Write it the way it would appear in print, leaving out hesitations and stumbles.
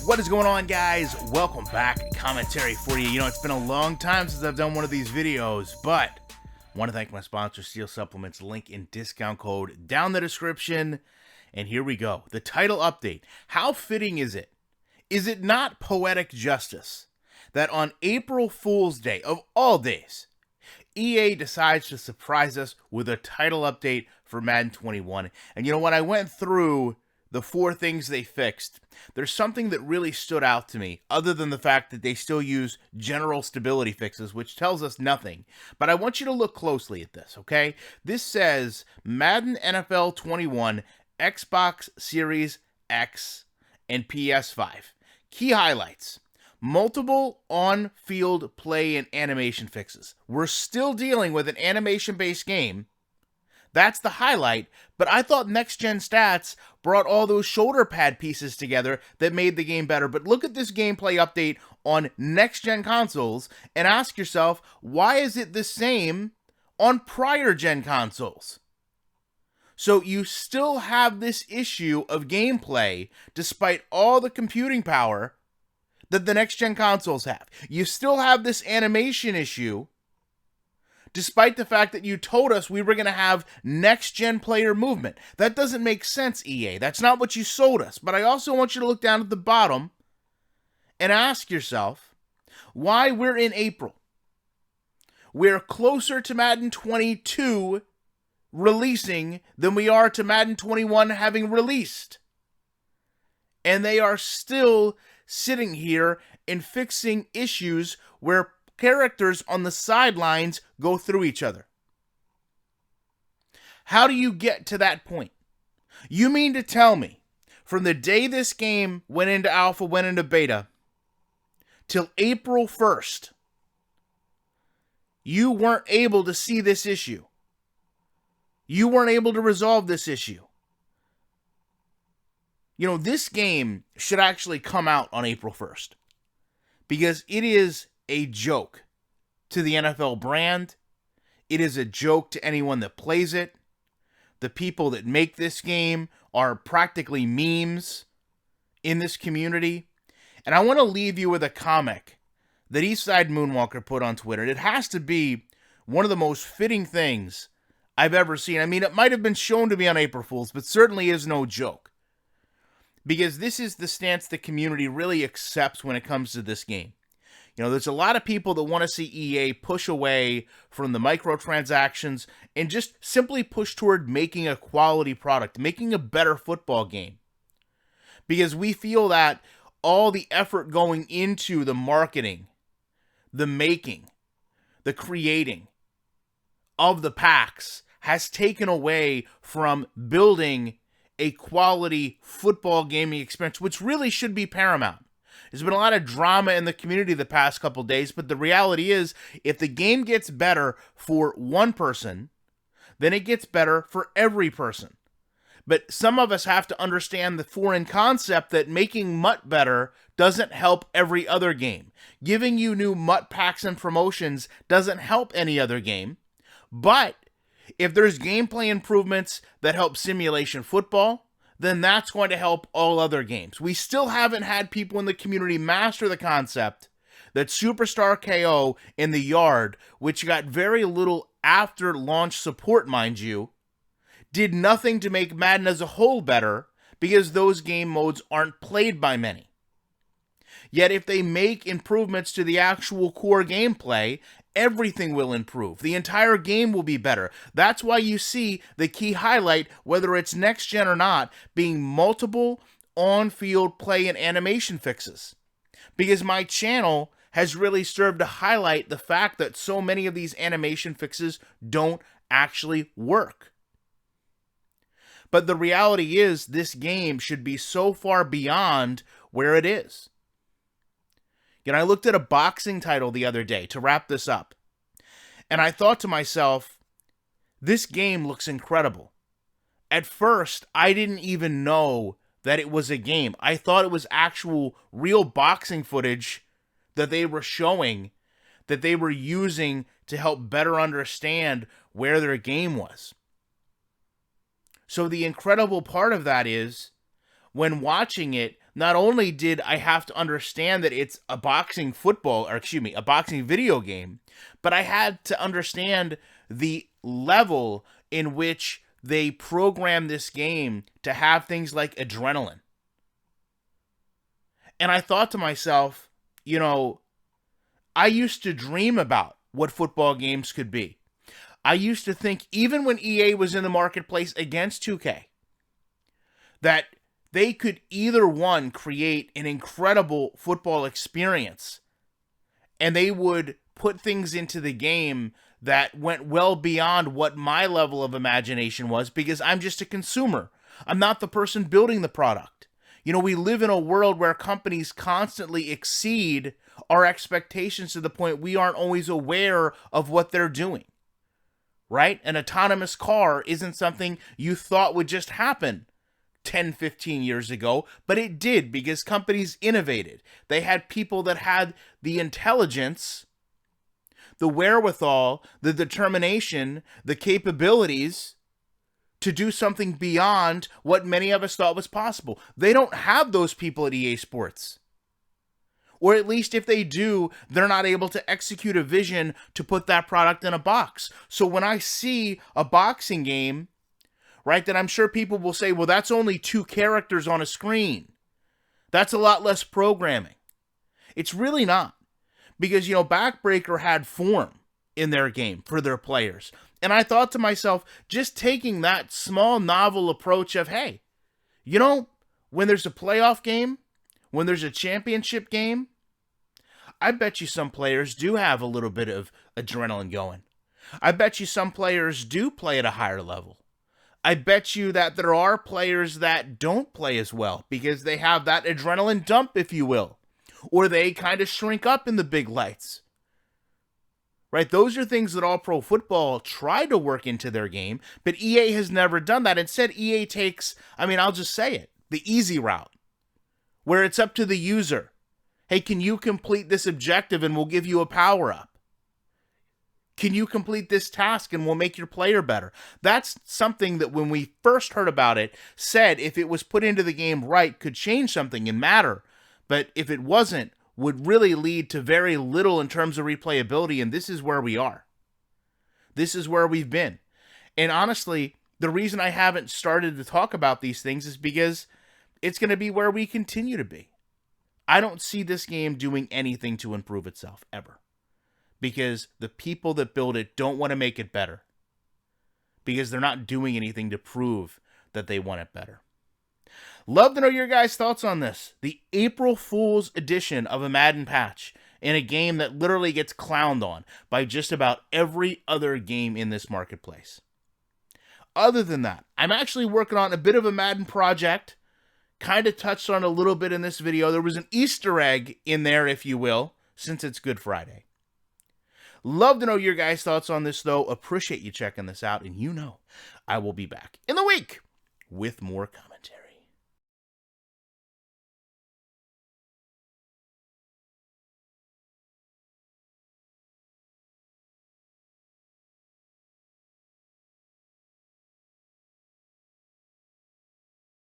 What is going on, guys? Welcome back. Commentary for you. It's been a long time since I've done one of these videos, but I want to thank my sponsor, Steel Supplements. Link and discount code down in the description. And here we go. The title update. How fitting is it? Is it not poetic justice that on April Fool's Day, of all days, EA decides to surprise us with a title update for Madden 21? And when I went through the 4 things they fixed, there's something that really stood out to me, other than the fact that they still use general stability fixes, which tells us nothing. But I want you to look closely at this, okay? This says Madden NFL 21, Xbox Series X, and PS5. Key highlights: multiple on-field play and animation fixes. We're still dealing with an animation-based game. That's the highlight, but I thought Next Gen Stats brought all those shoulder pad pieces together that made the game better. But look at this gameplay update on Next Gen consoles and ask yourself, why is it the same on prior gen consoles? So you still have this issue of gameplay despite all the computing power that the Next Gen consoles have. You still have this animation issue despite the fact that you told us we were going to have next-gen player movement. That doesn't make sense, EA. That's not what you sold us. But I also want you to look down at the bottom and ask yourself why we're in April. We're closer to Madden 22 releasing than we are to Madden 21 having released. And they are still sitting here and fixing issues where characters on the sidelines go through each other. How do you get to that point? You mean to tell me, from the day this game went into alpha, went into beta, till April 1st, you weren't able to see this issue? You weren't able to resolve this issue? This game should actually come out on April 1st, because it is a joke to the NFL brand. It is a joke to anyone that plays it. The people that make this game are practically memes in this community. And I want to leave you with a comic that Eastside Moonwalker put on Twitter. It has to be one of the most fitting things I've ever seen. I mean, it might have been shown to be on April Fool's, but certainly is no joke. Because this is the stance the community really accepts when it comes to this game. There's a lot of people that want to see EA push away from the microtransactions and just simply push toward making a quality product, making a better football game. Because we feel that all the effort going into the marketing, the making, the creating of the packs has taken away from building a quality football gaming experience, which really should be paramount. There's been a lot of drama in the community the past couple days, but the reality is, if the game gets better for one person, then it gets better for every person. But some of us have to understand the foreign concept that making MUT better doesn't help every other game. Giving you new MUT packs and promotions doesn't help any other game. But if there's gameplay improvements that help simulation football, then that's going to help all other games. We still haven't had people in the community master the concept that Superstar KO in the Yard, which got very little after launch support, mind you, did nothing to make Madden as a whole better, because those game modes aren't played by many. Yet if they make improvements to the actual core gameplay, everything will improve. The entire game will be better. That's why you see the key highlight, whether it's next gen or not, being multiple on-field play and animation fixes. Because my channel has really served to highlight the fact that so many of these animation fixes don't actually work. But the reality is, this game should be so far beyond where it is. I looked at a boxing title the other day to wrap this up, and I thought to myself, this game looks incredible. At first, I didn't even know that it was a game. I thought it was actual real boxing footage that they were showing, that they were using to help better understand where their game was. So the incredible part of that is, when watching it, not only did I have to understand that it's a boxing a boxing video game, but I had to understand the level in which they program this game to have things like adrenaline. And I thought to myself, I used to dream about what football games could be. I used to think, even when EA was in the marketplace against 2K, that they could either one, create an incredible football experience, and they would put things into the game that went well beyond what my level of imagination was, because I'm just a consumer. I'm not the person building the product. We live in a world where companies constantly exceed our expectations to the point we aren't always aware of what they're doing. Right? An autonomous car isn't something you thought would just happen 10, 15 years ago, but it did, because companies innovated. They had people that had the intelligence, the wherewithal, the determination, the capabilities to do something beyond what many of us thought was possible. They don't have those people at EA Sports. Or at least if they do, they're not able to execute a vision to put that product in a box. So when I see a boxing game, right, that I'm sure people will say, well, that's only 2 characters on a screen. That's a lot less programming. It's really not. Because, Backbreaker had form in their game for their players. And I thought to myself, just taking that small novel approach of, hey, when there's a playoff game, when there's a championship game, I bet you some players do have a little bit of adrenaline going. I bet you some players do play at a higher level. I bet you that there are players that don't play as well because they have that adrenaline dump, if you will, or they kind of shrink up in the big lights. Right? Those are things that All Pro Football tried to work into their game, but EA has never done that. Instead, EA takes, I'll just say it, the easy route, where it's up to the user. Hey, can you complete this objective and we'll give you a power-up? Can you complete this task and we'll make your player better? That's something that when we first heard about it, said if it was put into the game right, could change something and matter. But if it wasn't, would really lead to very little in terms of replayability, and this is where we are. This is where we've been. And honestly, the reason I haven't started to talk about these things is because it's going to be where we continue to be. I don't see this game doing anything to improve itself, ever. Because the people that build it don't want to make it better. Because they're not doing anything to prove that they want it better. Love to know your guys' thoughts on this. The April Fool's edition of a Madden patch in a game that literally gets clowned on by just about every other game in this marketplace. Other than that, I'm actually working on a bit of a Madden project. Kind of touched on a little bit in this video. There was an Easter egg in there, if you will, since it's Good Friday. Love to know your guys' thoughts on this, though. Appreciate you checking this out, and I will be back in the week with more content.